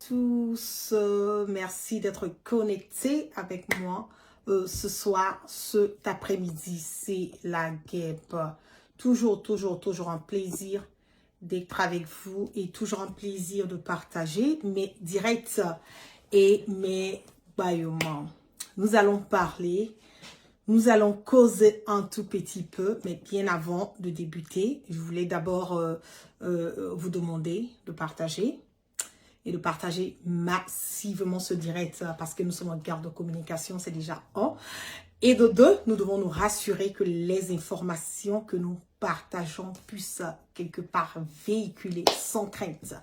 tous, merci d'être connectés avec moi ce soir, cet après-midi. C'est la guêpe. Toujours un plaisir d'être avec vous et toujours un plaisir de partager mes directs et mes bâillements. Nous allons parler, nous allons causer un tout petit peu, mais bien avant de débuter, je voulais d'abord vous demander de partager et de partager massivement ce direct parce que nous sommes en garde de communication, c'est déjà un. Et de deux, nous devons nous rassurer que les informations que nous partageons puissent quelque part véhiculer sans crainte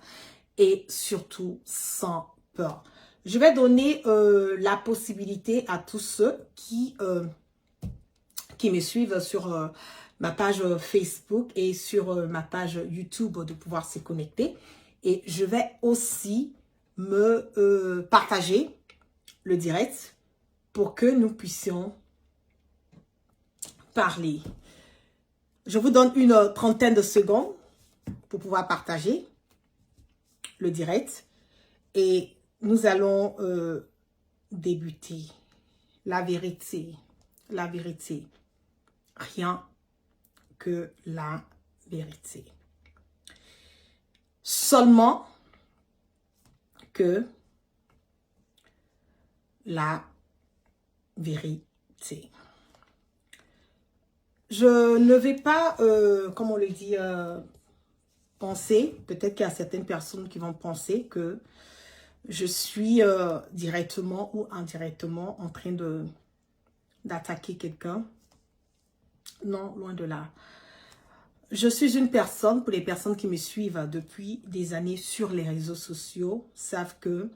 et surtout sans peur. Je vais donner la possibilité à tous ceux qui me suivent sur ma page Facebook et sur ma page YouTube de pouvoir se connecter. Et je vais aussi me partager le direct pour que nous puissions parler. Je vous donne une trentaine de secondes pour pouvoir partager le direct. Et nous allons débuter. La vérité. La vérité. Rien que la vérité. Seulement que la vérité. Je ne vais pas, comme on le dit, penser, peut-être qu'il y a certaines personnes qui vont penser que je suis directement ou indirectement en train d'attaquer quelqu'un. Non, loin de là. Je suis une personne, pour les personnes qui me suivent depuis des années sur les réseaux sociaux, savent que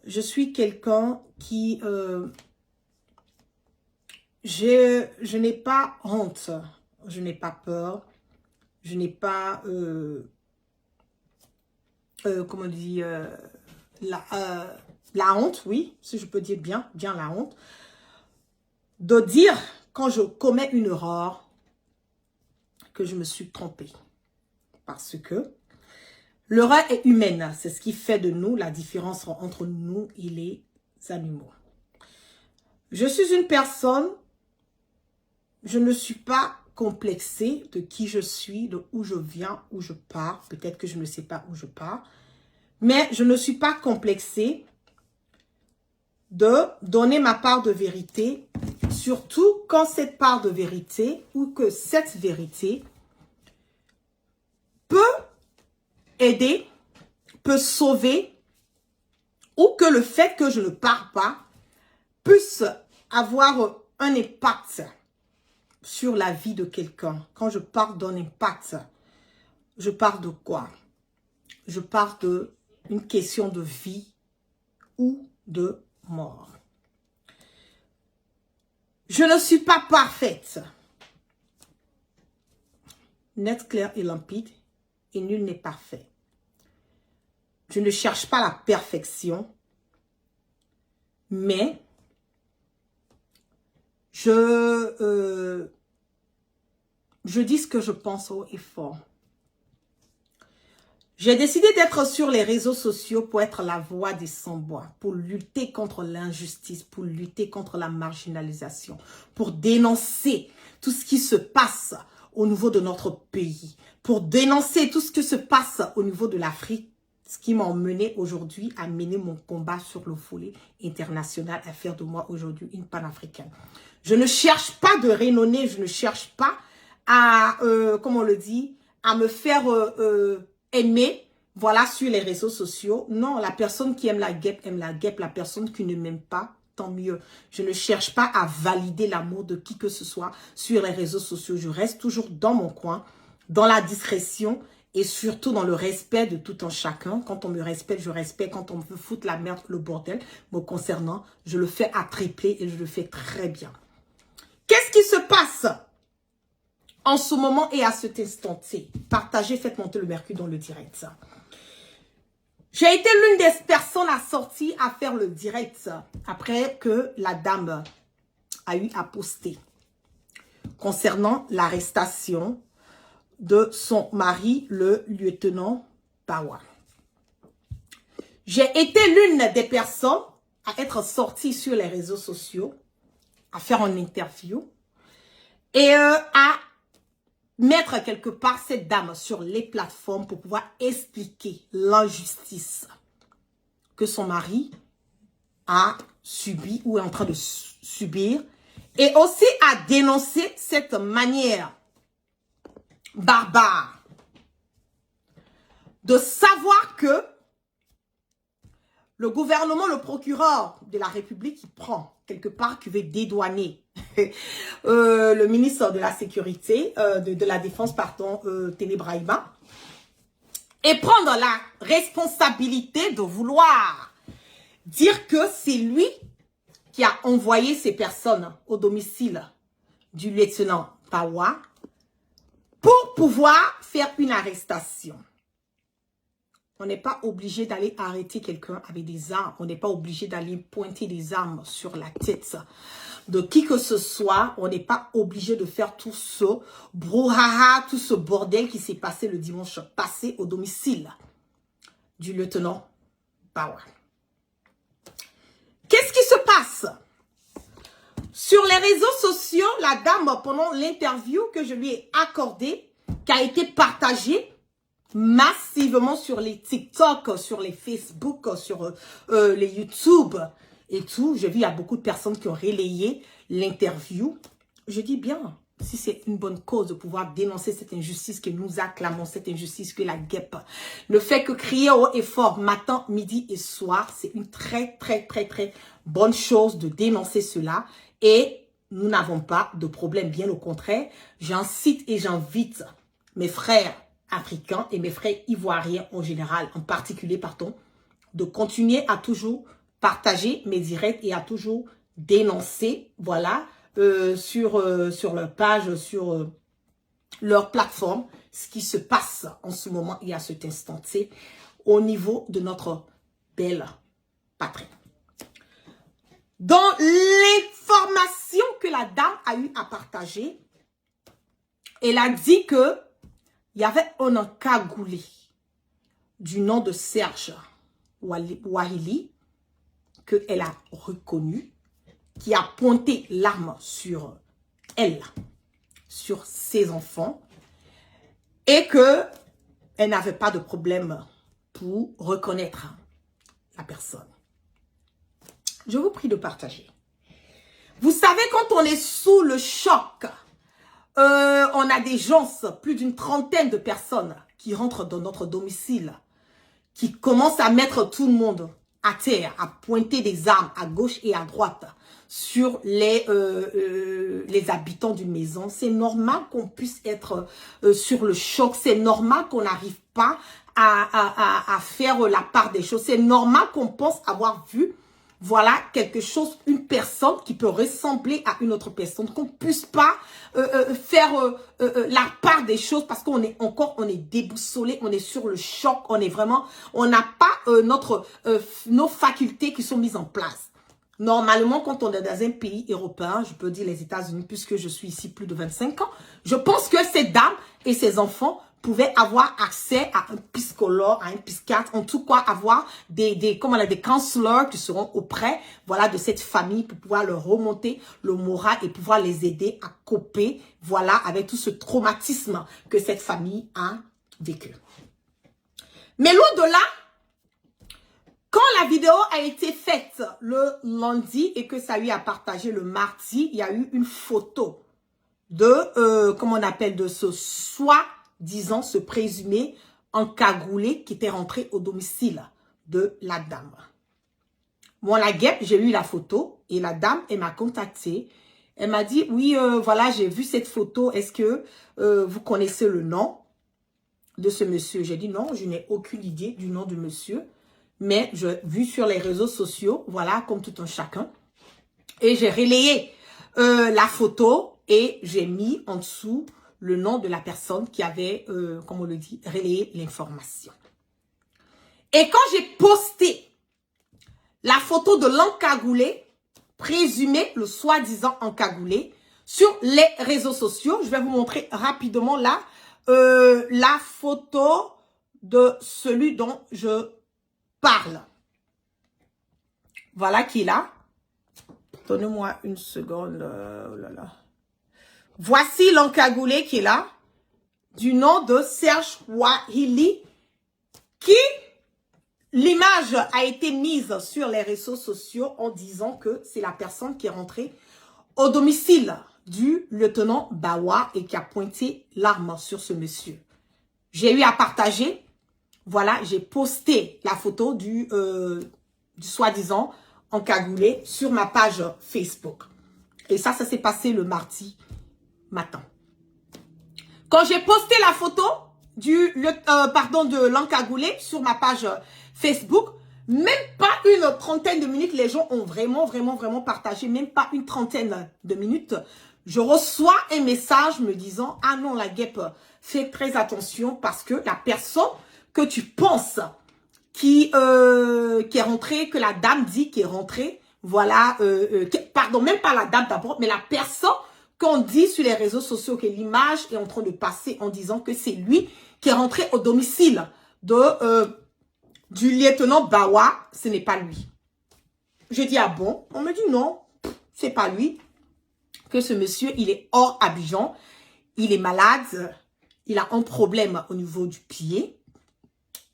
je suis quelqu'un qui... je n'ai pas honte, je n'ai pas peur, je n'ai pas... comment on dit... la honte, oui, si je peux dire bien la honte, de dire quand je commets une erreur, que je me suis trompée. Parce que l'erreur est humaine. C'est ce qui fait de nous la différence entre nous et les animaux. Je suis une personne, je ne suis pas complexée de qui je suis, de où je viens, où je pars. Peut-être que je ne sais pas où je pars. Mais je ne suis pas complexée de donner ma part de vérité, surtout quand cette part de vérité ou que cette vérité peut aider, peut sauver, ou que le fait que je ne parle pas puisse avoir un impact sur la vie de quelqu'un. Quand je parle d'un impact, je parle de quoi? Je parle d'une question de vie ou de mort. Je ne suis pas parfaite. Net, clair et limpide, et nul n'est parfait. Je ne cherche pas la perfection, mais je dis ce que je pense haut et fort. J'ai décidé d'être sur les réseaux sociaux pour être la voix des sans-voix, pour lutter contre l'injustice, pour lutter contre la marginalisation, pour dénoncer tout ce qui se passe au niveau de notre pays, pour dénoncer tout ce qui se passe au niveau de l'Afrique, ce qui m'a emmené aujourd'hui à mener mon combat sur le volet international, à faire de moi aujourd'hui une panafricaine. Je ne cherche pas de renommée, je ne cherche pas à, comment on le dit, à me faire aimer, voilà, sur les réseaux sociaux. Non, la personne qui aime la guêpe, la personne qui ne m'aime pas, tant mieux. Je ne cherche pas à valider l'amour de qui que ce soit sur les réseaux sociaux. Je reste toujours dans mon coin, dans la discrétion et surtout dans le respect de tout un chacun. Quand on me respecte, je respecte. Quand on me veut foutre la merde, le bordel, me concernant, je le fais à tripler et je le fais très bien. Qu'est-ce qui se passe en ce moment et à cet instant-ci? Partagez, faites monter le mercure dans le direct. J'ai été l'une des personnes à sortir à faire le direct après que la dame a eu à poster concernant l'arrestation de son mari, le lieutenant Bawa. J'ai été l'une des personnes à être sortie sur les réseaux sociaux, à faire une interview et à mettre quelque part cette dame sur les plateformes pour pouvoir expliquer l'injustice que son mari a subi ou est en train de subir et aussi à dénoncer cette manière barbare de savoir que le gouvernement, le procureur de la République, il prend quelque part, qui veut dédouaner le ministre de la Sécurité, de la Défense, pardon, Ténébraïba, et prendre la responsabilité de vouloir dire que c'est lui qui a envoyé ces personnes au domicile du lieutenant Pawa pour pouvoir faire une arrestation. On n'est pas obligé d'aller arrêter quelqu'un avec des armes. On n'est pas obligé d'aller pointer des armes sur la tête de qui que ce soit. On n'est pas obligé de faire tout ce brouhaha, tout ce bordel qui s'est passé le dimanche passé au domicile du lieutenant Pawa. Qu'est-ce qui se passe? Sur les réseaux sociaux, la dame, pendant l'interview que je lui ai accordée, qui a été partagée massivement sur les TikTok, sur les Facebook, sur les YouTube et tout. J'ai vu, il y a beaucoup de personnes qui ont relayé l'interview. Je dis bien, si c'est une bonne cause de pouvoir dénoncer cette injustice que nous acclamons, cette injustice que la guêpe ne fait que crier haut et fort matin, midi et soir, c'est une très bonne chose de dénoncer cela et nous n'avons pas de problème, bien au contraire. J'incite et j'invite mes frères africains et mes frères ivoiriens en général, en particulier, pardon, de continuer à toujours partager mes directs et à toujours dénoncer, voilà, sur leur page, sur leur plateforme, ce qui se passe en ce moment et à cet instant T au niveau de notre belle patrie. Dans l'information que la dame a eu à partager, elle a dit que il y avait un encagoulé du nom de Serge Wahili qu'elle a reconnu, qui a pointé l'arme sur elle, sur ses enfants, et qu'elle n'avait pas de problème pour reconnaître la personne. Je vous prie de partager. Vous savez, quand on est sous le choc, on a des gens, plus d'une trentaine de personnes qui rentrent dans notre domicile, qui commencent à mettre tout le monde à terre, à pointer des armes à gauche et à droite sur les habitants d'une maison. C'est normal qu'on puisse être sur le choc. C'est normal qu'on n'arrive pas à faire la part des choses. C'est normal qu'on pense avoir vu, voilà, quelque chose, une personne qui peut ressembler à une autre personne, qu'on ne puisse pas faire la part des choses parce qu'on est déboussolé, on est sur le choc, on est vraiment, on n'a pas nos facultés qui sont mises en place. Normalement, quand on est dans un pays européen, je peux dire les États-Unis, puisque je suis ici plus de 25 ans, je pense que cette dame et ses enfants pouvaient avoir accès à un psychologue, à un psychiatre, en tout cas avoir des counselors qui seront auprès, voilà, de cette famille pour pouvoir leur remonter le moral et pouvoir les aider à coper, voilà, avec tout ce traumatisme que cette famille a vécu. Mais l'au-delà, quand la vidéo a été faite le lundi et que ça lui a partagé le mardi, il y a eu une photo de, comment on appelle, de ce soi-disant, ce présumé encagoulé qui était rentré au domicile de la dame. Moi, la guêpe, j'ai eu la photo et la dame, elle m'a contactée. Elle m'a dit, oui, voilà, j'ai vu cette photo. Est-ce que vous connaissez le nom de ce monsieur? J'ai dit non, je n'ai aucune idée du nom du monsieur. Mais vu sur les réseaux sociaux, voilà, comme tout un chacun. Et j'ai relayé la photo et j'ai mis en dessous le nom de la personne qui avait, comme on le dit, relayé l'information. Et quand j'ai posté la photo de l'encagoulé, présumé, le soi-disant encagoulé, sur les réseaux sociaux, je vais vous montrer rapidement là, la photo de celui dont je parle. Voilà qui est là. Donnez-moi une seconde. Oh là là. Voici l'encagoulé qui est là. Du nom de Serge Wahili. Qui, l'image a été mise sur les réseaux sociaux en disant que c'est la personne qui est rentrée au domicile du lieutenant Bawa et qui a pointé l'arme sur ce monsieur. J'ai eu à partager. Voilà, j'ai posté la photo du soi-disant encagoulé sur ma page Facebook. Et ça s'est passé le mardi matin. Quand j'ai posté la photo de l'encagoulé sur ma page Facebook, même pas une trentaine de minutes, les gens ont vraiment partagé, même pas une trentaine de minutes. Je reçois un message me disant, ah non, la guêpe, fais très attention parce que la personne que tu penses qui est rentrée, que la dame dit qui est rentrée, voilà, pardon, même pas la dame d'abord, mais la personne qu'on dit sur les réseaux sociaux que l'image est en train de passer en disant que c'est lui qui est rentré au domicile du lieutenant Bawa, ce n'est pas lui. Je dis, ah bon? On me dit non, c'est pas lui. Que ce monsieur, il est hors Abidjan, il est malade, il a un problème au niveau du pied.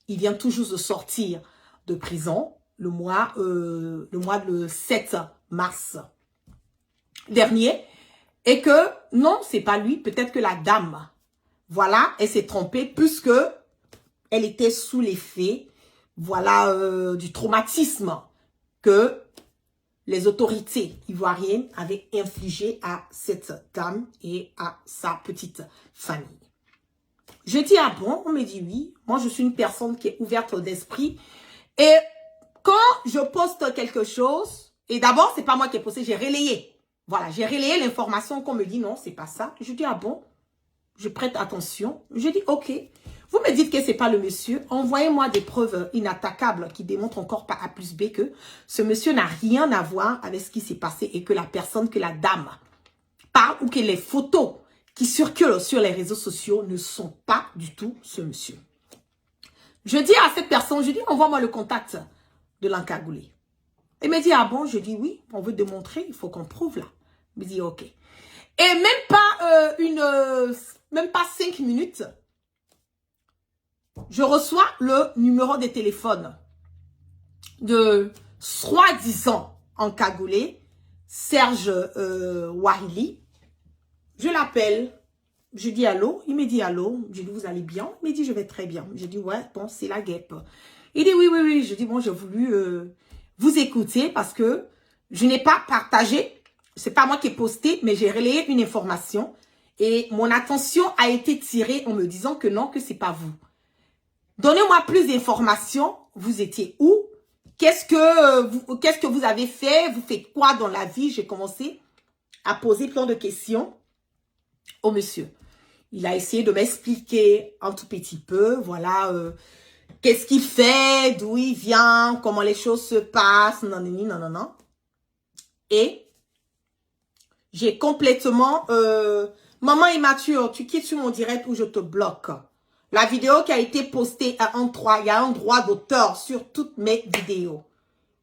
Il vient tout juste de sortir de prison le mois de 7 mars dernier. Et que non, c'est pas lui. Peut-être que la dame, voilà, elle s'est trompée puisque elle était sous l'effet, voilà, du traumatisme que les autorités ivoiriennes avaient infligé à cette dame et à sa petite famille. Je dis, ah bon? On me dit oui. Moi, je suis une personne qui est ouverte d'esprit. Et quand je poste quelque chose, et d'abord, c'est pas moi qui ai posté, j'ai relayé. Voilà, j'ai relayé l'information qu'on me dit, non, c'est pas ça. Je dis, ah bon? Je prête attention. Je dis, ok. Vous me dites que c'est pas le monsieur. Envoyez-moi des preuves inattaquables qui démontrent encore par A plus B que ce monsieur n'a rien à voir avec ce qui s'est passé et que la personne, que la dame parle ou que les photos qui circulent sur les réseaux sociaux ne sont pas du tout ce monsieur. Je dis à cette personne, je dis, envoie-moi le contact de l'encagoulé. Il me dit, ah bon? Je dis, oui, on veut démontrer, il faut qu'on prouve là. Il me dit, ok. Et même pas 5 minutes, je reçois le numéro de téléphone de soi-disant encagoulé, Serge Wahili. Je l'appelle, je dis allô, il me dit allô, je dis vous allez bien, il me dit je vais très bien. Je dis ouais, bon c'est la guêpe. Il dit oui, je dis bon j'ai voulu vous écouter parce que je n'ai pas partagé, c'est pas moi qui ai posté, mais j'ai relayé une information et mon attention a été tirée en me disant que non, que c'est pas vous. Donnez-moi plus d'informations, vous étiez où? Qu'est-ce que vous avez fait? Vous faites quoi dans la vie? J'ai commencé à poser plein de questions au monsieur. Il a essayé de m'expliquer un tout petit peu, voilà, qu'est-ce qu'il fait, d'où il vient, comment les choses se passent, non. Et j'ai complètement... maman immature, tu quittes sur mon direct ou je te bloque. La vidéo qui a été postée à il y a un droit d'auteur sur toutes mes vidéos.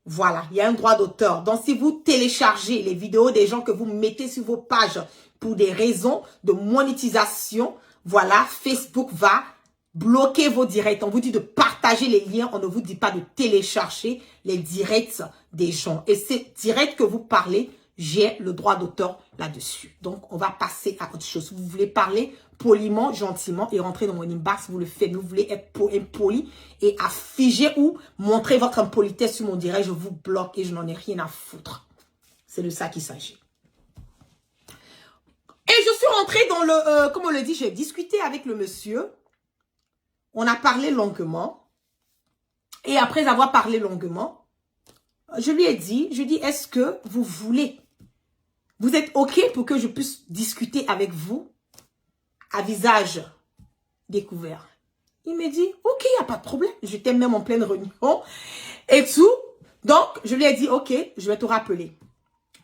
Voilà, il y a un droit d'auteur. Donc, si vous téléchargez les vidéos des gens que vous mettez sur vos pages pour des raisons de monétisation, voilà, Facebook va bloquer vos directs. On vous dit de partager les liens, on ne vous dit pas de télécharger les directs des gens. Et ces directs que vous parlez, j'ai le droit d'auteur là-dessus. Donc, on va passer à autre chose. Vous voulez parler poliment, gentiment et rentrer dans mon inbox, vous le faites. Vous voulez être impoli et afficher ou montrer votre impolitesse sur mon direct, je vous bloque et je n'en ai rien à foutre. C'est de ça qu'il s'agit. Et je suis rentrée dans le, comme on le dit, j'ai discuté avec le monsieur. On a parlé longuement. Et après avoir parlé longuement, je lui ai dit, est-ce que vous voulez, vous êtes OK pour que je puisse discuter avec vous à visage découvert? Il me dit, OK, il n'y a pas de problème. J'étais même en pleine réunion et tout. Donc, je lui ai dit, OK, je vais te rappeler.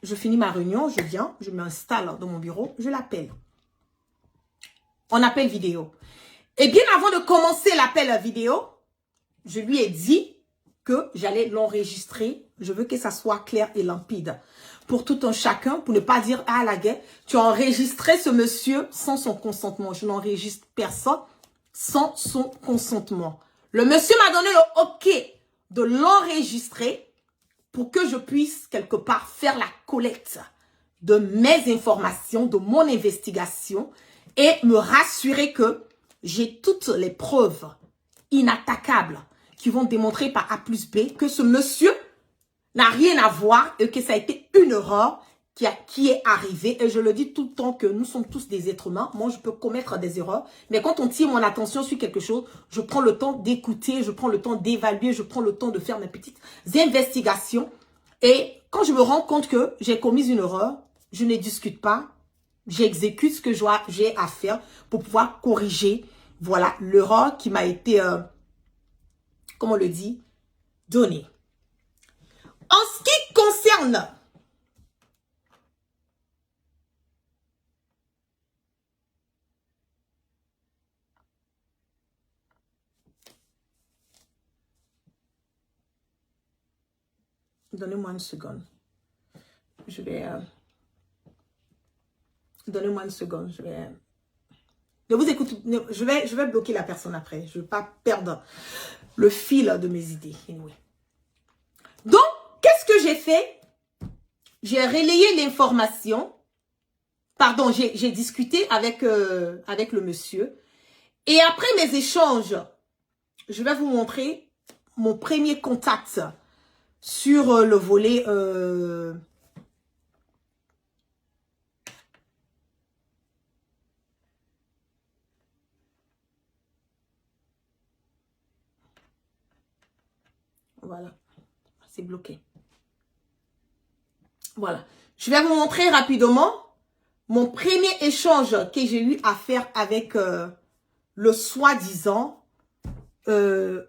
Je finis ma réunion, je viens, je m'installe dans mon bureau, je l'appelle. On appelle vidéo. Et bien avant de commencer l'appel vidéo, je lui ai dit que j'allais l'enregistrer. Je veux que ça soit clair et limpide pour tout un chacun, pour ne pas dire, ah la guerre, tu as enregistré ce monsieur sans son consentement. Je n'enregistre personne sans son consentement. Le monsieur m'a donné le OK de l'enregistrer pour que je puisse quelque part faire la collecte de mes informations, de mon investigation et me rassurer que j'ai toutes les preuves inattaquables qui vont démontrer par A plus B que ce monsieur n'a rien à voir et que ça a été une erreur qui est arrivée. Et je le dis tout le temps que nous sommes tous des êtres humains. Moi, je peux commettre des erreurs. Mais quand on tire mon attention sur quelque chose, je prends le temps d'écouter, je prends le temps d'évaluer, je prends le temps de faire mes petites investigations. Et quand je me rends compte que j'ai commis une erreur, je ne discute pas. J'exécute ce que j'ai à faire pour pouvoir corriger, voilà, l'erreur qui m'a été, comme on le dit, donnée. En ce qui concerne donnez-moi une seconde. Je vais donnez-moi une seconde, je vous écoute, je vais bloquer la personne après. Je ne veux pas perdre le fil de mes idées. Anyway. Donc, qu'est-ce que j'ai fait? J'ai relayé l'information. Pardon, j'ai discuté avec le monsieur. Et après mes échanges, je vais vous montrer mon premier contact sur le volet voilà, c'est bloqué. Voilà. Je vais vous montrer rapidement mon premier échange que j'ai eu à faire avec le soi-disant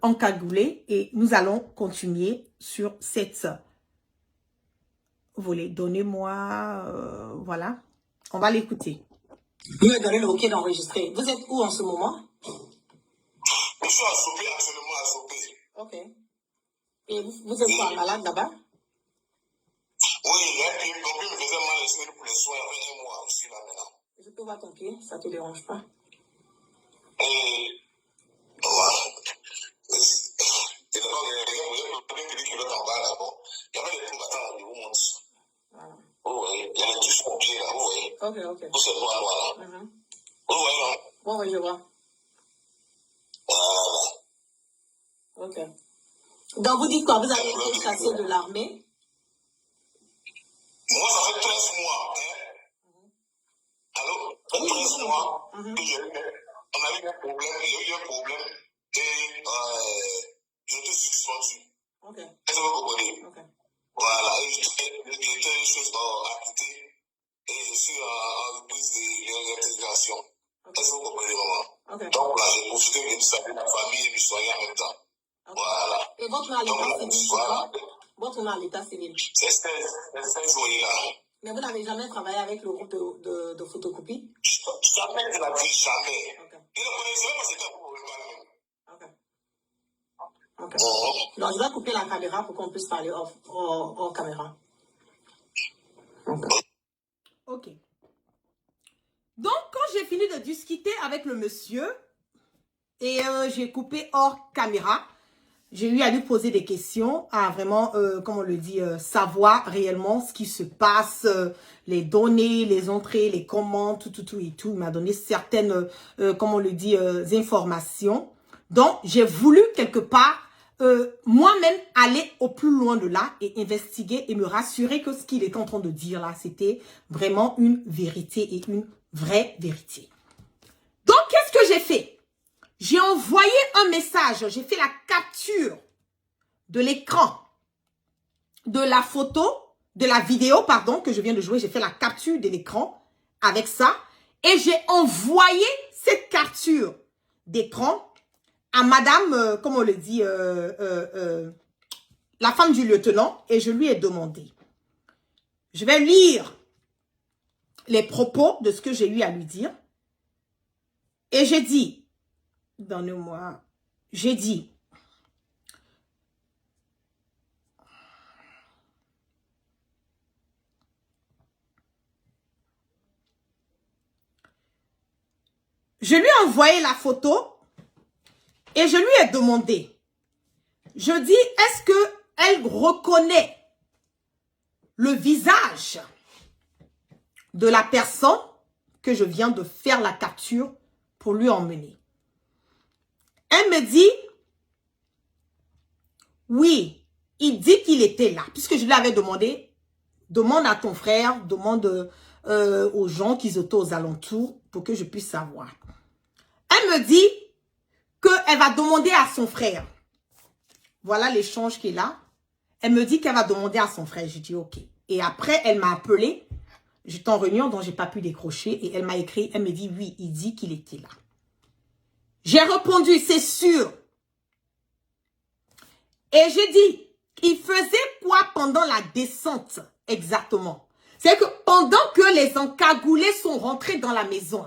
encagoulé. Et nous allons continuer sur cette volet. Donnez-moi, voilà. On va l'écouter. Vous m'avez donné le OK d'enregistrer. Vous êtes où en ce moment? Je suis à Sopé, actuellement à Sopé. OK. Et vous êtes pas malade là-bas? Oui, il y a un pied, mon pied me faisait mal les semaines pour les soins. Avec un mois, je suis là maintenant. Je peux voir ton pied, ça te dérange pas? Et voilà. Et d'abord, il y a quelqu'un qui dit qu'il va t'en bas là-bas. Il y avait des trous battants, je vous montre. Voilà. Vous voyez, il y a des touches au pied là, vous voyez. OK. Tout c'est noir là. Vous voyez là? Oui, je vois. Voilà. OK. Donc, vous dites quoi? Vous avez été chassé de l'armée? Moi, ça fait 13 mois. Hein? Allô? Ça fait 13 mois. On a eu un problème. Il y a eu un problème. Et j'étais suspendu. OK. Est-ce que vous comprenez? OK. Voilà. Et j'étais une chose acquittée. Et je suis en reprise de l'intégration. Est-ce que vous comprenez, maman? OK. Donc là, j'ai profité de saluer la famille et de soigner en même temps. Okay. Voilà. Et votre nom à l'état civil, voilà. Votre nom à l'état civil. C'est 16 journées là. Mais vous n'avez jamais travaillé avec le groupe de photocopie? Jamais de la vie, jamais. Okay. Il ne connaissait pas c'était pour le parler. OK. Donc, je vais couper la caméra pour qu'on puisse parler hors caméra. OK. Donc, quand j'ai fini de discuter avec le monsieur et j'ai coupé hors caméra, j'ai eu à lui poser des questions, à vraiment, comme on le dit, savoir réellement ce qui se passe, les données, les entrées, les commandes, tout et tout. Il m'a donné certaines, comme on le dit, informations. Donc, j'ai voulu quelque part, moi-même, aller au plus loin de là et investiguer et me rassurer que ce qu'il est en train de dire là, c'était vraiment une vérité et une vraie vérité. Donc, qu'est-ce que j'ai fait? J'ai envoyé un message, j'ai fait la capture de l'écran, de la photo, de la vidéo, pardon, que je viens de jouer. J'ai fait la capture de l'écran avec ça et j'ai envoyé cette capture d'écran à madame, comme on le dit, la femme du lieutenant et je lui ai demandé. Je vais lire les propos de ce que j'ai eu à lui dire et j'ai dit, donnez-moi, j'ai dit, Je lui ai envoyé la photo et je lui ai demandé. Je dis, est-ce qu'elle reconnaît le visage de la personne que je viens de faire la capture pour lui emmener? Elle me dit, oui, il dit qu'il était là. Puisque je lui avais demandé, demande à ton frère, demande aux gens qui étaient aux alentours pour que je puisse savoir. Elle me dit qu'elle va demander à son frère. Voilà l'échange qui est là. Elle me dit qu'elle va demander à son frère. J'ai dit ok. Et après, elle m'a appelé. J'étais en réunion, donc j'ai pas pu décrocher. Et elle m'a écrit, elle me dit oui, il dit qu'il était là. J'ai répondu, c'est sûr. Et j'ai dit, il faisait quoi pendant la descente exactement? C'est que pendant que les encagoulés sont rentrés dans la maison,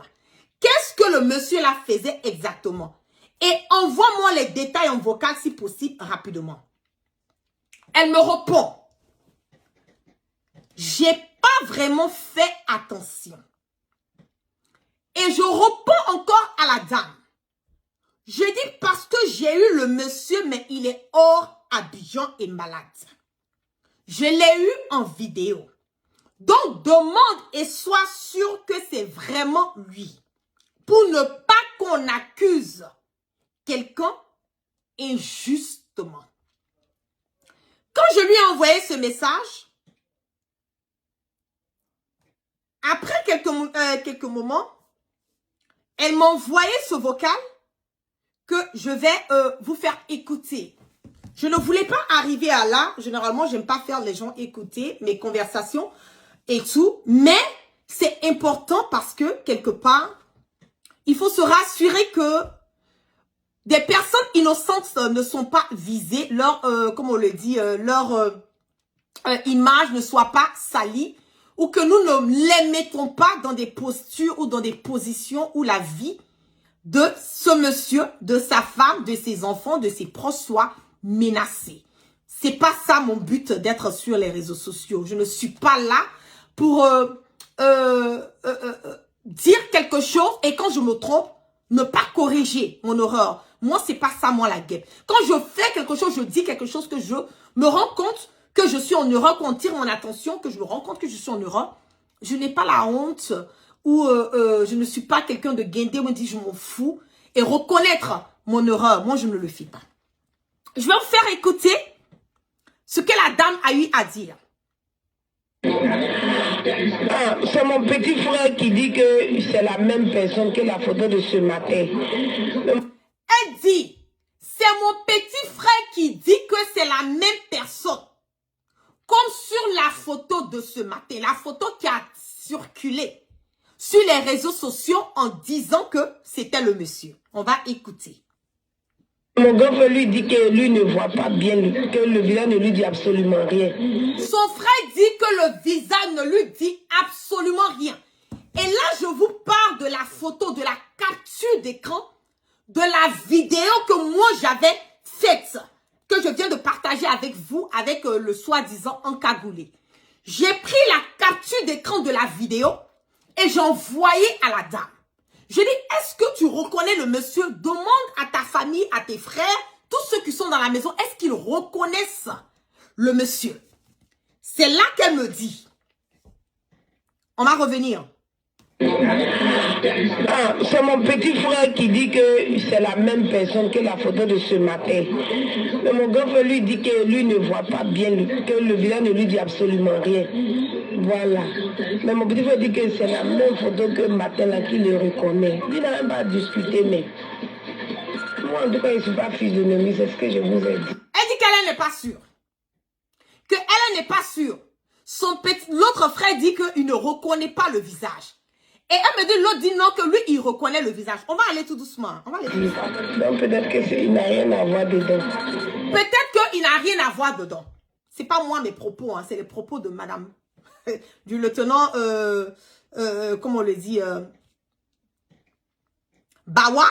qu'est-ce que le monsieur là faisait exactement? Et envoie-moi les détails en vocal si possible rapidement. Elle me répond, j'ai pas vraiment fait attention. Et je réponds encore à la dame. Je dis parce que j'ai eu le monsieur, mais il est hors Abidjan et malade. Je l'ai eu en vidéo. Donc, demande et sois sûr que c'est vraiment lui. Pour ne pas qu'on accuse quelqu'un injustement. Quand je lui ai envoyé ce message, après quelques moments, elle m'a envoyé ce vocal que je vais vous faire écouter. Je ne voulais pas arriver à là. Généralement, j'aime pas faire les gens écouter mes conversations et tout. Mais c'est important parce que, quelque part, il faut se rassurer que des personnes innocentes ne sont pas visées. Leur, comme on le dit, leur image ne soit pas salie. Ou que nous ne les mettons pas dans des postures ou dans des positions où la vie de ce monsieur, de sa femme, de ses enfants, de ses proches soit menacée. C'est pas ça mon but d'être sur les réseaux sociaux. Je ne suis pas là pour dire quelque chose et quand je me trompe, ne pas corriger mon erreur. Moi, c'est pas ça, moi, la guêpe. Quand je fais quelque chose, je dis quelque chose que je me rends compte que je suis en erreur, qu'on tire mon attention, que je me rends compte que je suis en erreur. Je n'ai pas la honte ou je ne suis pas quelqu'un de guindé où on me dit je m'en fous. Et reconnaître mon erreur, moi, je ne le fais pas. Je vais vous faire écouter ce que la dame a eu à dire. Ah, c'est mon petit frère qui dit que c'est la même personne que la photo de ce matin. Elle dit, c'est mon petit frère qui dit que c'est la même personne. Comme sur la photo de ce matin, la photo qui a circulé sur les réseaux sociaux en disant que c'était le monsieur. On va écouter. Mon grand-frère lui dit que lui ne voit pas bien, que le visage ne lui dit absolument rien. Son frère dit que le visage ne lui dit absolument rien. Et là, je vous parle de la photo, de la capture d'écran, de la vidéo que moi j'avais faite, que je viens de partager avec vous, avec le soi-disant encagoulé. J'ai pris la capture d'écran de la vidéo et j'ai envoyé à la dame. Je dis, est-ce que tu reconnais le monsieur? Demande à ta famille, à tes frères, tous ceux qui sont dans la maison, est-ce qu'ils reconnaissent le monsieur? C'est là qu'elle me dit. On va revenir. Ah, c'est mon petit frère qui dit que c'est la même personne que la photo de ce matin. Mais mon grand-frère lui dit que lui ne voit pas bien, que le visage ne lui dit absolument rien. Voilà. Mais mon petit frère dit que c'est la même photo que matin là qu'il le reconnaît. Il n'a même pas discuté, mais moi en tout cas je ne suis pas physionomie, c'est ce que je vous ai dit. Elle dit qu'elle n'est pas sûre. Qu'elle n'est pas sûre. L'autre frère dit qu'il ne reconnaît pas le visage. Et elle me dit, l'autre dit non, que lui, il reconnaît le visage. On va aller tout doucement. On va aller tout doucement. Donc peut-être qu'il n'a rien à voir dedans. Peut-être qu'il n'a rien à voir dedans. C'est pas moi mes propos, hein, c'est les propos de madame, du lieutenant, comment on le dit, Bawa.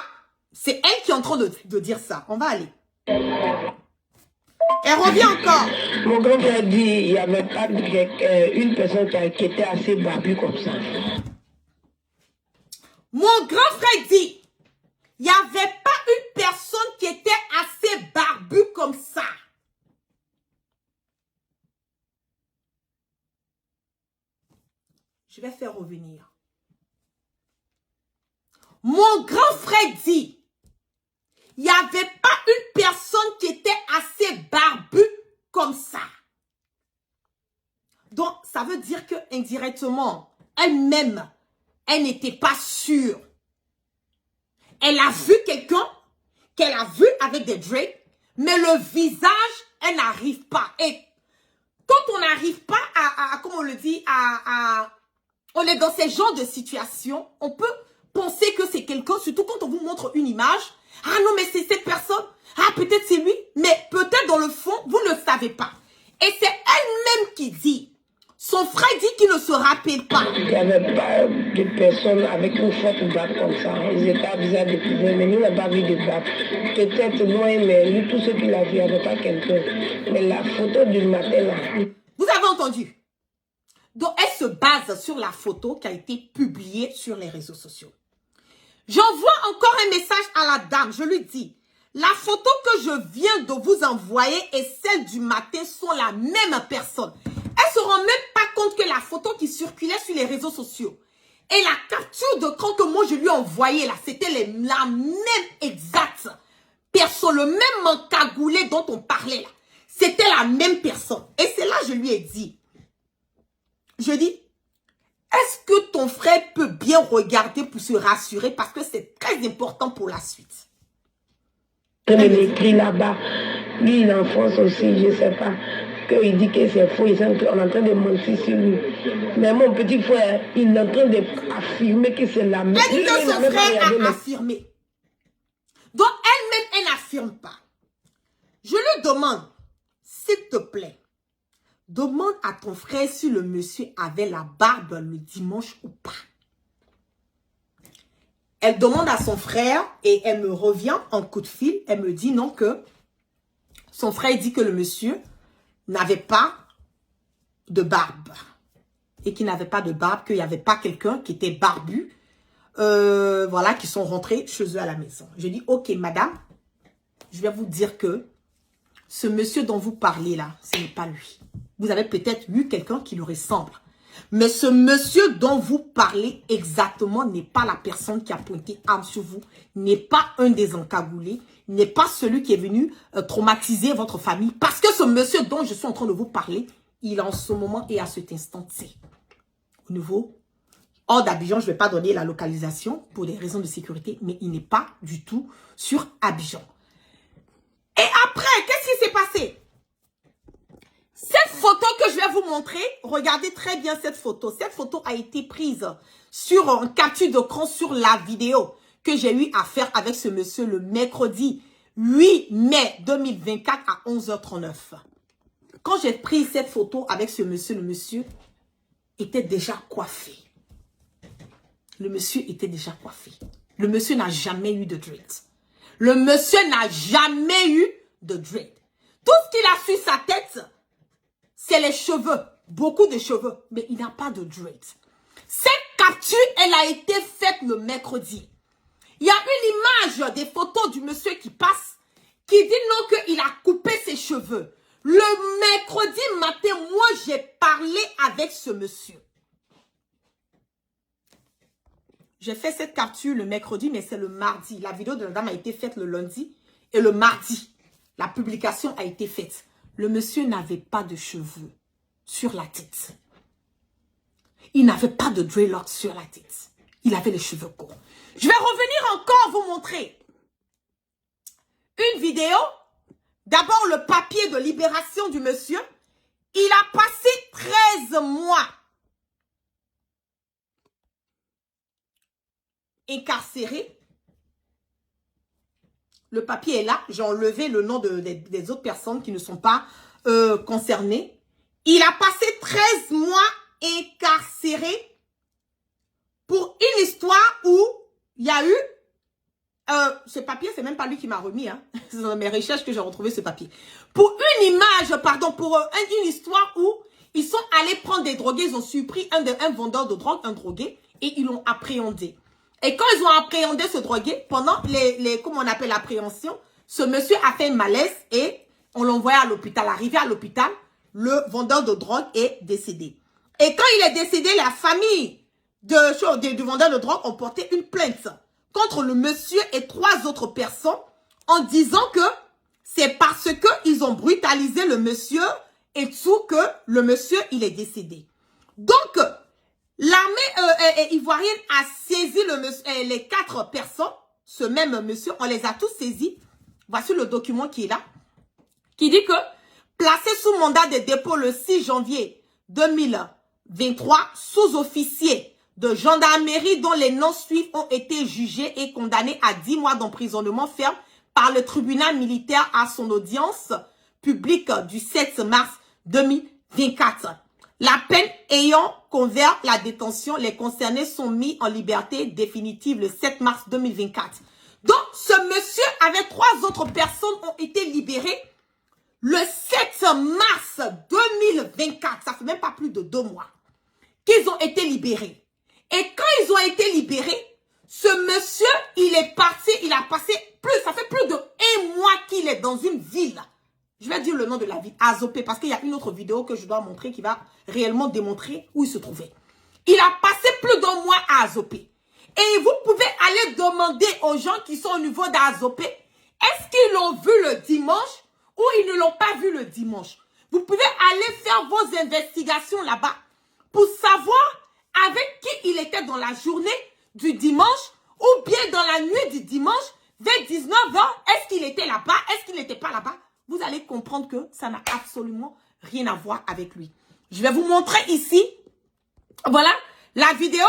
C'est elle qui est en train de dire ça. On va aller. Elle revient encore. Mon grand-père dit qu'il n'y avait pas une personne qui était assez babue comme ça. Mon grand frère dit, il n'y avait pas une personne qui était assez barbue comme ça. Je vais faire revenir. Mon grand frère dit, il n'y avait pas une personne qui était assez barbue comme ça. Donc, ça veut dire que indirectement, elle-même, elle n'était pas sûre. Elle a vu quelqu'un qu'elle a vu avec des dreads, mais le visage, elle n'arrive pas. Et quand on n'arrive pas à comme on le dit, on est dans ces genres de situations, on peut penser que c'est quelqu'un, surtout quand on vous montre une image. Ah non, mais c'est cette personne. Ah, peut-être c'est lui. Mais peut-être dans le fond, vous ne le savez pas. Et c'est elle-même qui dit. Son frère dit qu'il ne se rappelle pas. Il n'y avait pas de personne avec une forte barbe comme ça. Ils étaient avisés à découvrir, mais nous, on n'a pas vu de barbe. Peut-être loin, mais lui, tout ce qu'il a vu, il n'y avait pas quelqu'un. Mais la photo du matin, là. Vous avez entendu? Donc, elle se base sur la photo qui a été publiée sur les réseaux sociaux. J'envoie encore un message à la dame. Je lui dis, la photo que je viens de vous envoyer et celle du matin sont la même personne. Elle se rend même pas compte que la photo qui circulait sur les réseaux sociaux et la capture d'écran que moi je lui ai envoyée là, c'était la même exacte personne, le même encagoulé dont on parlait là. C'était la même personne. Et c'est là que je lui ai dit, je dis, est-ce que ton frère peut bien regarder pour se rassurer parce que c'est très important pour la suite. Il écrit là-bas, lui il enfonce aussi, je ne sais pas. Il dit que c'est faux, on est en train de mentir sur lui. Mais mon petit frère, il est en train d'affirmer que c'est la même. Elle dit que son frère a affirmé. Donc elle-même, elle n'affirme pas. Je lui demande, s'il te plaît, demande à ton frère si le monsieur avait la barbe le dimanche ou pas. Elle demande à son frère et elle me revient en coup de fil. Elle me dit non, que son frère dit que le monsieur n'avait pas de barbe. Et qu'il n'avait pas de barbe, qu'il n'y avait pas quelqu'un qui était barbu. Voilà, qui sont rentrés chez eux à la maison. Je dis, ok madame, je vais vous dire que ce monsieur dont vous parlez là, ce n'est pas lui. Vous avez peut-être vu quelqu'un qui lui ressemble. Mais ce monsieur dont vous parlez exactement n'est pas la personne qui a pointé arme sur vous, n'est pas un des encagoulés, n'est pas celui qui est venu traumatiser votre famille. Parce que ce monsieur dont je suis en train de vous parler, il en ce moment et à cet instant-ci. Au niveau hors d'Abidjan, je ne vais pas donner la localisation pour des raisons de sécurité, mais il n'est pas du tout sur Abidjan. Et après, qu'est-ce qui s'est passé? Cette photo que je vais vous montrer, regardez très bien cette photo. Cette photo a été prise sur un capture d'écran sur la vidéo que j'ai eu à faire avec ce monsieur le mercredi 8 mai 2024 à 11h39. Quand j'ai pris cette photo avec ce monsieur, le monsieur était déjà coiffé. Le monsieur était déjà coiffé. Le monsieur n'a jamais eu de dread. Le monsieur n'a jamais eu de dread. Tout ce qu'il a sur sa tête, c'est les cheveux. Beaucoup de cheveux. Mais il n'a pas de dread. Cette capture, elle a été faite le mercredi. Il y a une image des photos du monsieur qui passe, qui dit non qu'il a coupé ses cheveux. Le mercredi matin, moi, j'ai parlé avec ce monsieur. J'ai fait cette capture le mercredi, mais c'est le mardi. La vidéo de la dame a été faite le lundi et le mardi, la publication a été faite. Le monsieur n'avait pas de cheveux sur la tête. Il n'avait pas de dreadlocks sur la tête. Il avait les cheveux courts. Je vais revenir encore vous montrer une vidéo. D'abord, le papier de libération du monsieur. Il a passé 13 mois incarcéré. Le papier est là. J'ai enlevé le nom des autres personnes qui ne sont pas concernées. Il a passé 13 mois incarcéré pour une histoire où il y a eu... ce papier, c'est même pas lui qui m'a remis. Hein. C'est dans mes recherches que j'ai retrouvé ce papier. Pour une image, pardon, pour une histoire où ils sont allés prendre des drogués. Ils ont surpris un vendeur de drogue, un drogué, et ils l'ont appréhendé. Et quand ils ont appréhendé ce drogué, pendant comment on appelle l'appréhension, ce monsieur a fait un malaise et on l'envoie à l'hôpital. Arrivé à l'hôpital, le vendeur de drogue est décédé. Et quand il est décédé, la famille du vendeur de drogue ont porté une plainte contre le monsieur et 3 autres personnes en disant que c'est parce qu'ils ont brutalisé le monsieur et tout que le monsieur, il est décédé. Donc, l'armée ivoirienne a saisi les 4 personnes, ce même monsieur, on les a tous saisis. Voici le document qui est là, qui dit que placé sous mandat de dépôt le 6 janvier 2023, sous-officiers de gendarmerie dont les noms suivants ont été jugés et condamnés à 10 mois d'emprisonnement ferme par le tribunal militaire à son audience publique du 7 mars 2024. La peine ayant couvert la détention, les concernés sont mis en liberté définitive le 7 mars 2024. Donc, ce monsieur avec 3 autres personnes ont été libérés le 7 mars 2024. Ça fait même pas plus de 2 mois qu'ils ont été libérés. Et quand ils ont été libérés, ce monsieur, il est parti, il a passé ça fait plus de 1 mois qu'il est dans une ville. Je vais dire le nom de la ville, Azopé, parce qu'il y a une autre vidéo que je dois montrer qui va réellement démontrer où il se trouvait. Il a passé plus d'1 mois à Azopé. Et vous pouvez aller demander aux gens qui sont au niveau d'Azopé, est-ce qu'ils l'ont vu le dimanche ou ils ne l'ont pas vu le dimanche? Vous pouvez aller faire vos investigations là-bas pour savoir avec qui il était dans la journée du dimanche ou bien dans la nuit du dimanche vers 19h. Est-ce qu'il était là-bas? Est-ce qu'il n'était pas là-bas? Vous allez comprendre que ça n'a absolument rien à voir avec lui. Je vais vous montrer ici, voilà, la vidéo,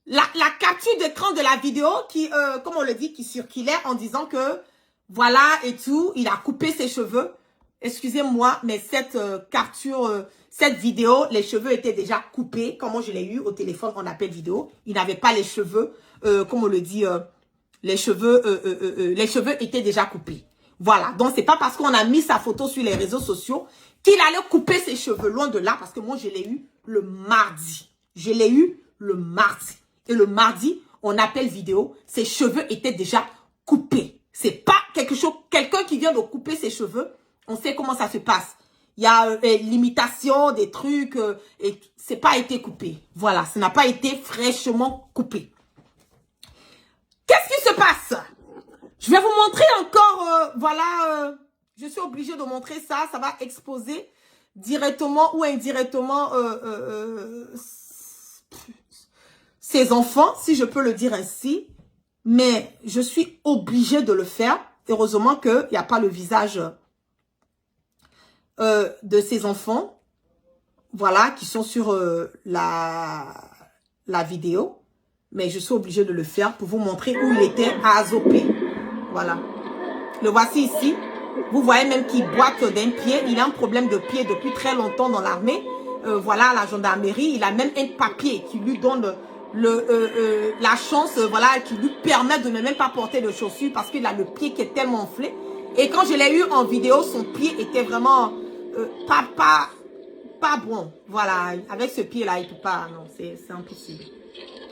la capture d'écran de la vidéo qui, comme on le dit, qui circulait en disant que, voilà et tout, il a coupé ses cheveux. Excusez-moi, mais cette capture, cette vidéo, les cheveux étaient déjà coupés. Comment je l'ai eu au téléphone, on appelle vidéo. Il n'avait pas les cheveux, comme on le dit, les cheveux étaient déjà coupés. Voilà, donc c'est pas parce qu'on a mis sa photo sur les réseaux sociaux qu'il allait couper ses cheveux, loin de là, parce que moi je l'ai eu le mardi. Je l'ai eu le mardi. Et le mardi, on appelle vidéo, ses cheveux étaient déjà coupés. C'est pas quelqu'un qui vient de couper ses cheveux, on sait comment ça se passe. Il y a l'imitation des trucs, et c'est pas été coupé. Voilà, ça n'a pas été fraîchement coupé. Qu'est-ce qui se passe? Je vais vous montrer encore, voilà, je suis obligée de montrer ça. Ça va exposer directement ou indirectement ses enfants, si je peux le dire ainsi. Mais je suis obligée de le faire. Heureusement qu'il n'y a pas le visage de ses enfants, voilà, qui sont sur la vidéo. Mais je suis obligée de le faire pour vous montrer où il était à Azopé. Voilà. Le voici ici. Vous voyez même qu'il boite d'un pied. Il a un problème de pied depuis très longtemps dans l'armée. Voilà, à la gendarmerie. Il a même un papier qui lui donne la chance, voilà, qui lui permet de ne même pas porter de chaussures parce qu'il a le pied qui est tellement enflé. Et quand je l'ai eu en vidéo, son pied était vraiment pas bon. Voilà, avec ce pied-là, il ne peut pas. Non, c'est impossible.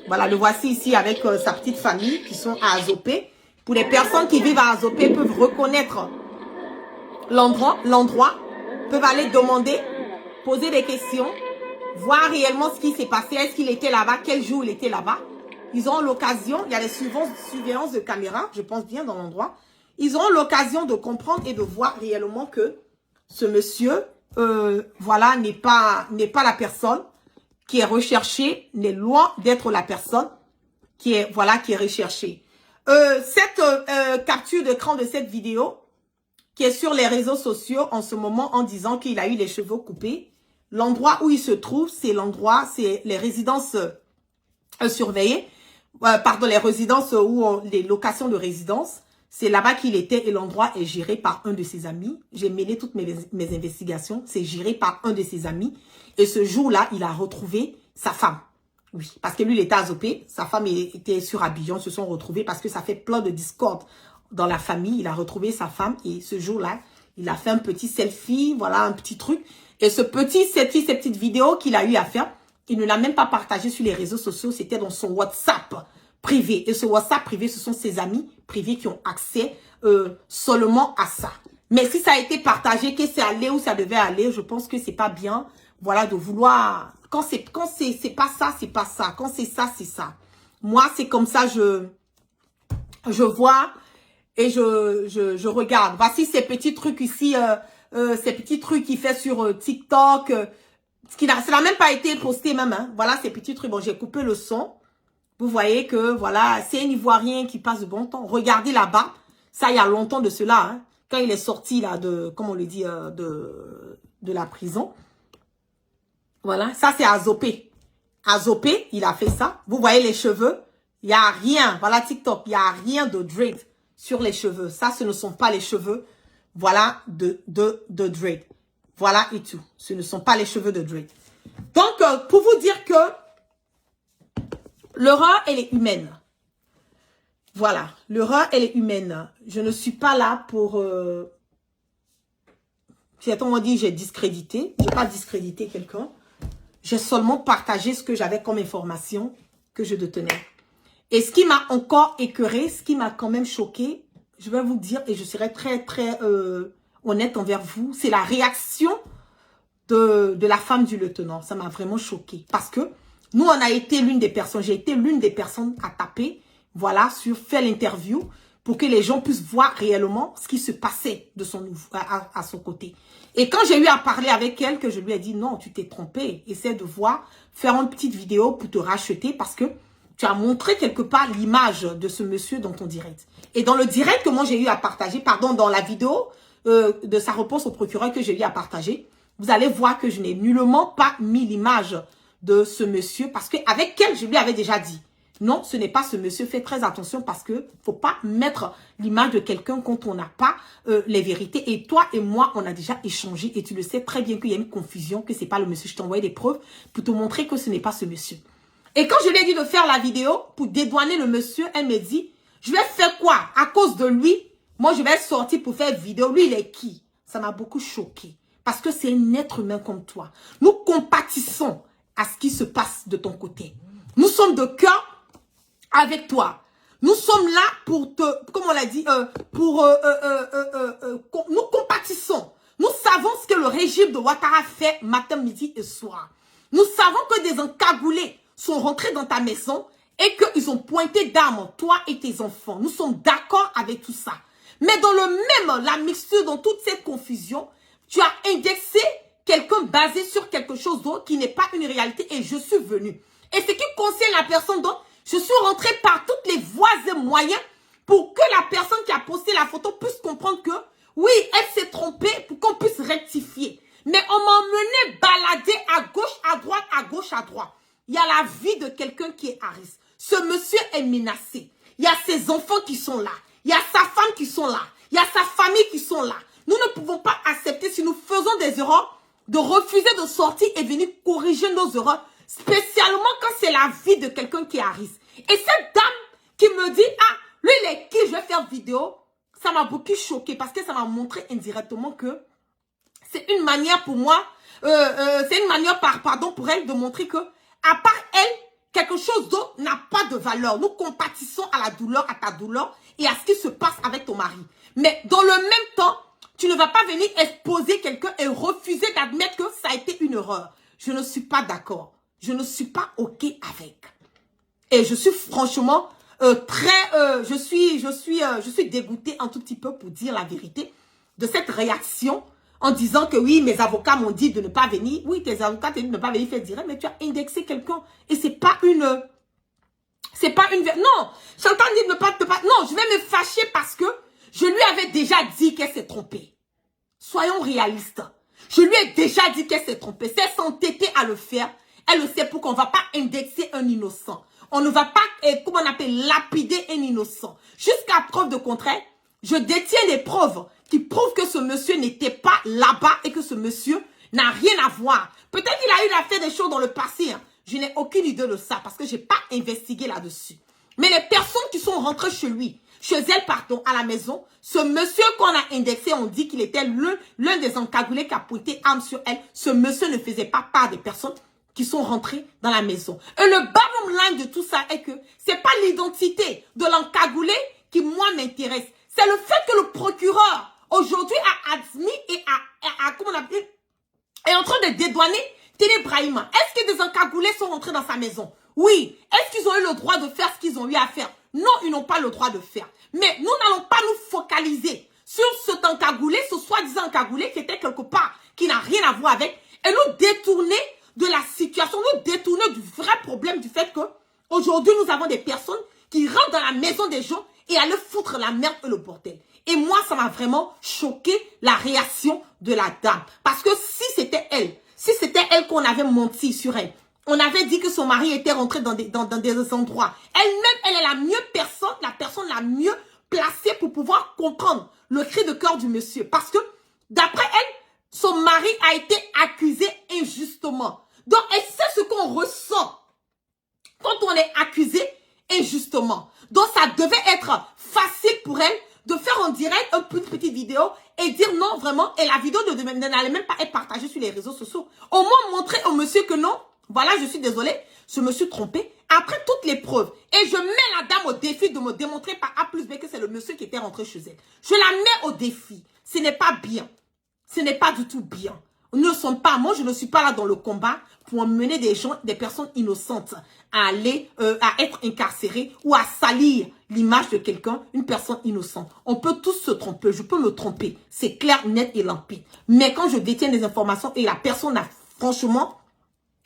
Voilà, le voici ici avec sa petite famille qui sont à Azopé. Pour les personnes qui vivent à Azopé peuvent reconnaître l'endroit, peuvent aller demander, poser des questions, voir réellement ce qui s'est passé. Est-ce qu'il était là-bas? Quel jour il était là-bas? Ils ont l'occasion, il y a des surveillances de caméra, je pense bien dans l'endroit. Ils auront l'occasion de comprendre et de voir réellement que ce monsieur, voilà, n'est pas la personne qui est recherchée, n'est loin d'être la personne qui est, voilà, qui est recherchée. Cette capture d'écran de cette vidéo qui est sur les réseaux sociaux en ce moment en disant qu'il a eu les cheveux coupés. L'endroit où il se trouve, c'est l'endroit, c'est les résidences surveillées, pardon, les résidences les locations de résidence. C'est là-bas qu'il était et l'endroit est géré par un de ses amis. J'ai mêlé toutes mes investigations. C'est géré par un de ses amis. Et ce jour-là, il a retrouvé sa femme. Oui, parce que lui, il était à Azopé. Sa femme était sur Abidjan. Ils se sont retrouvés parce que ça fait plein de discorde dans la famille. Il a retrouvé sa femme et ce jour-là, il a fait un petit selfie, voilà, un petit truc. Et ce petit selfie, cette petite vidéo qu'il a eu à faire, il ne l'a même pas partagé sur les réseaux sociaux. C'était dans son WhatsApp privé. Et ce WhatsApp privé, ce sont ses amis privés qui ont accès seulement à ça. Mais si ça a été partagé, que c'est allé où ça devait aller, je pense que c'est pas bien. Voilà, de vouloir... Quand c'est pas ça, c'est pas ça. Quand c'est ça, c'est ça. Moi, c'est comme ça, je vois et je regarde. Voici ces petits trucs ici, ces petits trucs qu'il fait sur TikTok. Ça n'a même pas été posté même. Hein. Voilà ces petits trucs. Bon, j'ai coupé le son. Vous voyez que, voilà, c'est un Ivoirien qui passe de bon temps. Regardez là-bas. Ça, il y a longtemps de cela. Hein, quand il est sorti, là, comme on le dit, de la prison. Voilà. Ça, c'est Azopé. Azopé, il a fait ça. Vous voyez les cheveux. Il n'y a rien. Voilà TikTok. Il n'y a rien de Drake sur les cheveux. Ça, ce ne sont pas les cheveux. Voilà, de Drake. Voilà et tout. Ce ne sont pas les cheveux de Drake. Donc, pour vous dire que l'horreur, elle est humaine. Voilà. L'horreur, elle est humaine. Je ne suis pas là pour... Certains m'ont dit j'ai discrédité. Je n'ai pas discrédité quelqu'un. J'ai seulement partagé ce que j'avais comme information que je détenais. Et ce qui m'a encore écœuré, ce qui m'a quand même choqué, je vais vous dire, et je serai très, très honnête envers vous, c'est la réaction de la femme du lieutenant. Ça m'a vraiment choqué. Parce que nous, on a été l'une des personnes, j'ai été l'une des personnes à taper, voilà, faire l'interview pour que les gens puissent voir réellement ce qui se passait de à son côté. Et quand j'ai eu à parler avec elle, que je lui ai dit, non, tu t'es trompé, essaie de voir, faire une petite vidéo pour te racheter parce que tu as montré quelque part l'image de ce monsieur dans ton direct. Et dans le direct que moi j'ai eu à partager, pardon, dans la vidéo de sa réponse au procureur que j'ai eu à partager, vous allez voir que je n'ai nullement pas mis l'image de ce monsieur parce qu'avec elle, je lui avais déjà dit, non, ce n'est pas ce monsieur, fais très attention parce que faut pas mettre l'image de quelqu'un quand on n'a pas les vérités. Et toi et moi, on a déjà échangé et tu le sais très bien qu'il y a une confusion, que c'est pas le monsieur. Je t'ai envoyé des preuves pour te montrer que ce n'est pas ce monsieur. Et quand je lui ai dit de faire la vidéo pour dédouaner le monsieur, elle me dit, je vais faire quoi? À cause de lui, moi je vais sortir pour faire vidéo. Lui, il est qui? Ça m'a beaucoup choqué. Parce que c'est un être humain comme toi. Nous compatissons à ce qui se passe de ton côté. Nous sommes de cœur avec toi. Nous sommes là pour te, comme on l'a dit, nous compatissons. Nous savons ce que le régime de Ouattara fait matin, midi et soir. Nous savons que des encagoulés sont rentrés dans ta maison et qu'ils ont pointé d'armes, toi et tes enfants. Nous sommes d'accord avec tout ça. Mais dans la mixture, dans toute cette confusion, tu as indexé quelqu'un basé sur quelque chose d'autre qui n'est pas une réalité et je suis venu. Et ce qui concerne la personne dont je suis rentrée par toutes les voies et moyens pour que la personne qui a posté la photo puisse comprendre que oui, elle s'est trompée pour qu'on puisse rectifier. Mais on m'a emmené balader à gauche, à droite, à gauche, à droite. Il y a la vie de quelqu'un qui est à risque. Ce monsieur est menacé. Il y a ses enfants qui sont là. Il y a sa femme qui sont là. Il y a sa famille qui sont là. Nous ne pouvons pas accepter, si nous faisons des erreurs, de refuser de sortir et venir corriger nos erreurs, spécialement quand c'est la vie de quelqu'un qui est à risque. Et cette dame qui me dit, ah, lui il est qui, je vais faire vidéo, ça m'a beaucoup choqué parce que ça m'a montré indirectement que c'est une manière pour moi, c'est une manière pour elle de montrer que, à part elle, quelque chose d'autre n'a pas de valeur. Nous compatissons à la douleur, à ta douleur et à ce qui se passe avec ton mari. Mais dans le même temps, tu ne vas pas venir exposer quelqu'un et refuser d'admettre que ça a été une erreur. Je ne suis pas d'accord. Je ne suis pas OK avec. Et je suis franchement je suis dégoûtée un tout petit peu pour dire la vérité de cette réaction en disant que oui, mes avocats m'ont dit de ne pas venir. Oui, tes avocats t'ont dit de ne pas venir faire direct, mais tu as indexé quelqu'un et c'est pas une... non, j'entends dire de ne pas... Non, je vais me fâcher parce que je lui avais déjà dit qu'elle s'est trompée. Soyons réalistes. Je lui ai déjà dit qu'elle s'est trompée. Si elle s'entêtait à le faire, elle le sait pour qu'on ne va pas indexer un innocent. On ne va pas, comment on appelle, lapider un innocent. Jusqu'à preuve de contraire, je détiens des preuves qui prouvent que ce monsieur n'était pas là-bas et que ce monsieur n'a rien à voir. Peut-être qu'il a eu à faire des choses dans le passé. Hein. Je n'ai aucune idée de ça parce que je n'ai pas investigué là-dessus. Mais les personnes qui sont rentrées chez lui, chez elle, pardon, à la maison, ce monsieur qu'on a indexé, on dit qu'il était l'un des encagoulés qui a pointé arme sur elle. Ce monsieur ne faisait pas part des personnes qui sont rentrés dans la maison. Et le bottom line de tout ça est que c'est pas l'identité de l'encagoulé qui, moi, m'intéresse. C'est le fait que le procureur, aujourd'hui, a admis et comment on appelle, est en train de dédouaner Téné Brahima. Est-ce que des encagoulés sont rentrés dans sa maison? Oui. Est-ce qu'ils ont eu le droit de faire ce qu'ils ont eu à faire? Non, ils n'ont pas le droit de faire. Mais nous n'allons pas nous focaliser sur cet encagoulé, ce soi-disant encagoulé qui était quelque part, qui n'a rien à voir avec, et nous détourner de la situation, nous détourner du vrai problème du fait que aujourd'hui nous avons des personnes qui rentrent dans la maison des gens et allaient foutre la merde et le bordel. Et moi, ça m'a vraiment choqué la réaction de la dame. Parce que si c'était elle qu'on avait menti sur elle, on avait dit que son mari était rentré dans des endroits. Elle-même, elle est la personne la mieux placée pour pouvoir comprendre le cri de cœur du monsieur. Parce que, d'après elle, son mari a été accusé injustement. Donc, elle sait ce qu'on ressent quand on est accusé injustement. Donc, ça devait être facile pour elle de faire en direct une petite vidéo et dire non, vraiment, et la vidéo n'allait même pas être partagée sur les réseaux sociaux. Au moins, montrer au monsieur que non, voilà, je suis désolée, je me suis trompée. Après toutes les preuves, et je mets la dame au défi de me démontrer par A plus B que c'est le monsieur qui était rentré chez elle. Je la mets au défi. Ce n'est pas bien. Ce n'est pas du tout bien. Nous ne sommes pas, moi je ne suis pas là dans le combat pour emmener des gens, des personnes innocentes à aller, à être incarcérées ou à salir l'image de quelqu'un, une personne innocente. On peut tous se tromper, je peux me tromper. C'est clair, net et limpide. Mais quand je détiens des informations et la personne n'a franchement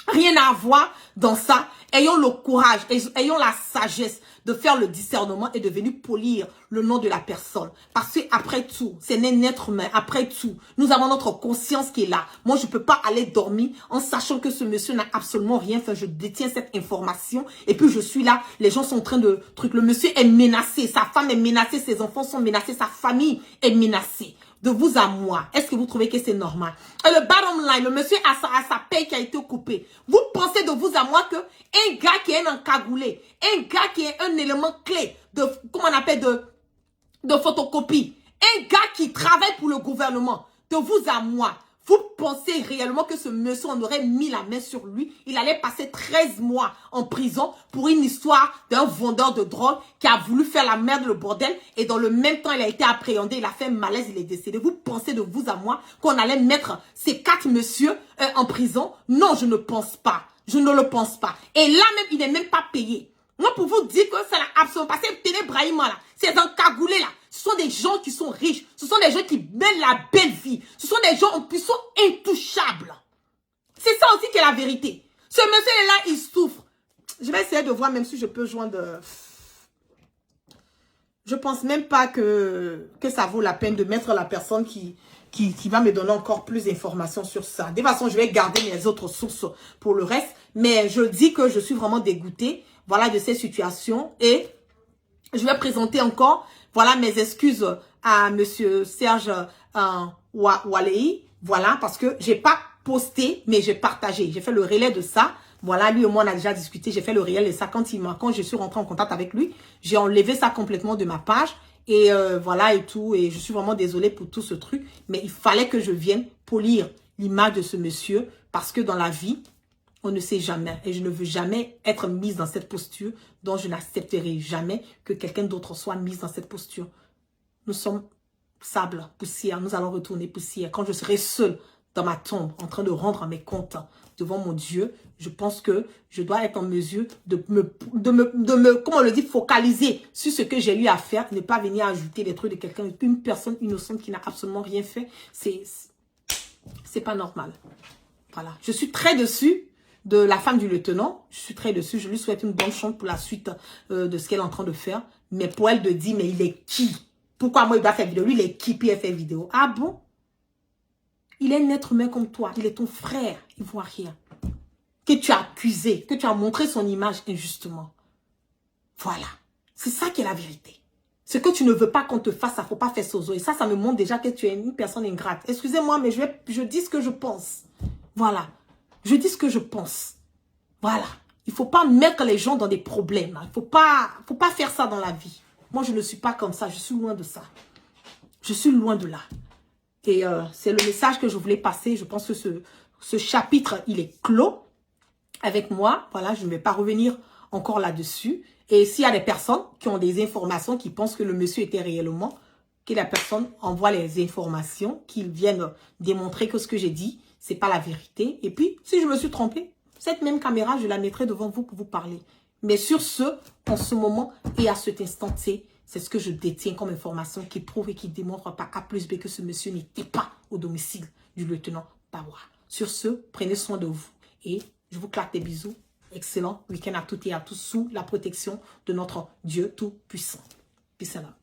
rien à voir dans ça, ayons le courage, ayons la sagesse de faire le discernement et de venir polir le nom de la personne. Parce que après tout, c'est un être humain. Après tout, nous avons notre conscience qui est là. Moi, je peux pas aller dormir en sachant que ce monsieur n'a absolument rien fait. Je détiens cette information et puis je suis là. Les gens sont en train de truc. Le monsieur est menacé, sa femme est menacée, ses enfants sont menacés, sa famille est menacée. De vous à moi, est-ce que vous trouvez que c'est normal? Et le bottom line, le monsieur a sa paye qui a été coupée. Vous pensez de vous à moi que un gars qui est encagoulé, un gars qui est un élément clé de, comment on appelle, de photocopie, un gars qui travaille pour le gouvernement, de vous à moi, vous pensez réellement que ce monsieur, on aurait mis la main sur lui, il allait passer 13 mois en prison pour une histoire d'un vendeur de drogue qui a voulu faire la merde, le bordel, et dans le même temps, il a été appréhendé, il a fait un malaise, il est décédé. Vous pensez de vous à moi qu'on allait mettre ces 4 messieurs en prison? Non, je ne pense pas. Je ne le pense pas. Et là même, il n'est même pas payé. Moi, pour vous dire que ça n'a absolument pas. C'est Téné Brahima là, ces encagoulés là, ce sont des gens qui sont riches. Ce sont des gens qui mènent la belle vie. Ce sont des gens qui sont intouchables. C'est ça aussi qui est la vérité. Ce monsieur là, il souffre. Je vais essayer de voir même si je peux joindre. Je pense même pas que ça vaut la peine de mettre la personne qui va me donner encore plus d'informations sur ça. De toute façon, je vais garder mes autres sources pour le reste. Mais je dis que je suis vraiment dégoûtée, voilà, de ces situations. Et je vais présenter encore, voilà, mes excuses à monsieur Serge Walei. Voilà, parce que j'ai pas posté, mais j'ai partagé. J'ai fait le relais de ça. Voilà, lui et moi, on a déjà discuté. J'ai fait le relais de ça quand je suis rentrée en contact avec lui. J'ai enlevé ça complètement de ma page. Et voilà et tout. Et je suis vraiment désolée pour tout ce truc. Mais il fallait que je vienne polir l'image de ce monsieur. Parce que dans la vie, on ne sait jamais. Et je ne veux jamais être mise dans cette posture dont je n'accepterai jamais que quelqu'un d'autre soit mise dans cette posture. Nous sommes sable, poussière. Nous allons retourner poussière. Quand je serai seule dans ma tombe, en train de rendre mes comptes devant mon Dieu, je pense que je dois être en mesure de me comment on le dit, focaliser sur ce que j'ai eu à faire, ne pas venir ajouter les trucs de quelqu'un, une personne innocente qui n'a absolument rien fait. C'est pas normal. Voilà. Je suis très déçue de la femme du lieutenant. Je suis très déçue. Je lui souhaite une bonne chance pour la suite de ce qu'elle est en train de faire. Mais pour elle de dire, mais il est qui? Pourquoi moi il doit faire vidéo? Lui, il est qui puis elle fait vidéo? Ah bon? Il est un être humain comme toi. Il est ton frère. Il voit rien. Que tu as accusé, que tu as montré son image injustement. Voilà. C'est ça qui est la vérité. Ce que tu ne veux pas qu'on te fasse, ça ne faut pas faire sozo. Et ça me montre déjà que tu es une personne ingrate. Excusez-moi, mais je dis ce que je pense. Voilà. Je dis ce que je pense. Voilà. Il ne faut pas mettre les gens dans des problèmes. Il ne faut pas faire ça dans la vie. Moi, je ne suis pas comme ça. Je suis loin de ça. Je suis loin de là. Et c'est le message que je voulais passer. Je pense que ce chapitre, il est clos. avec moi. Voilà, je ne vais pas revenir encore là-dessus. Et s'il y a des personnes qui ont des informations, qui pensent que le monsieur était réellement, que la personne envoie les informations, qu'ils viennent démontrer que ce que j'ai dit, c'est pas la vérité. Et puis, si je me suis trompée, cette même caméra, je la mettrai devant vous pour vous parler. Mais sur ce, en ce moment et à cet instant T, c'est ce que je détiens comme information qui prouve et qui démontre par A plus B que ce monsieur n'était pas au domicile du lieutenant Bawa. Sur ce, prenez soin de vous et je vous claque des bisous. Excellent week-end à toutes et à tous sous la protection de notre Dieu Tout-Puissant. Peace and love.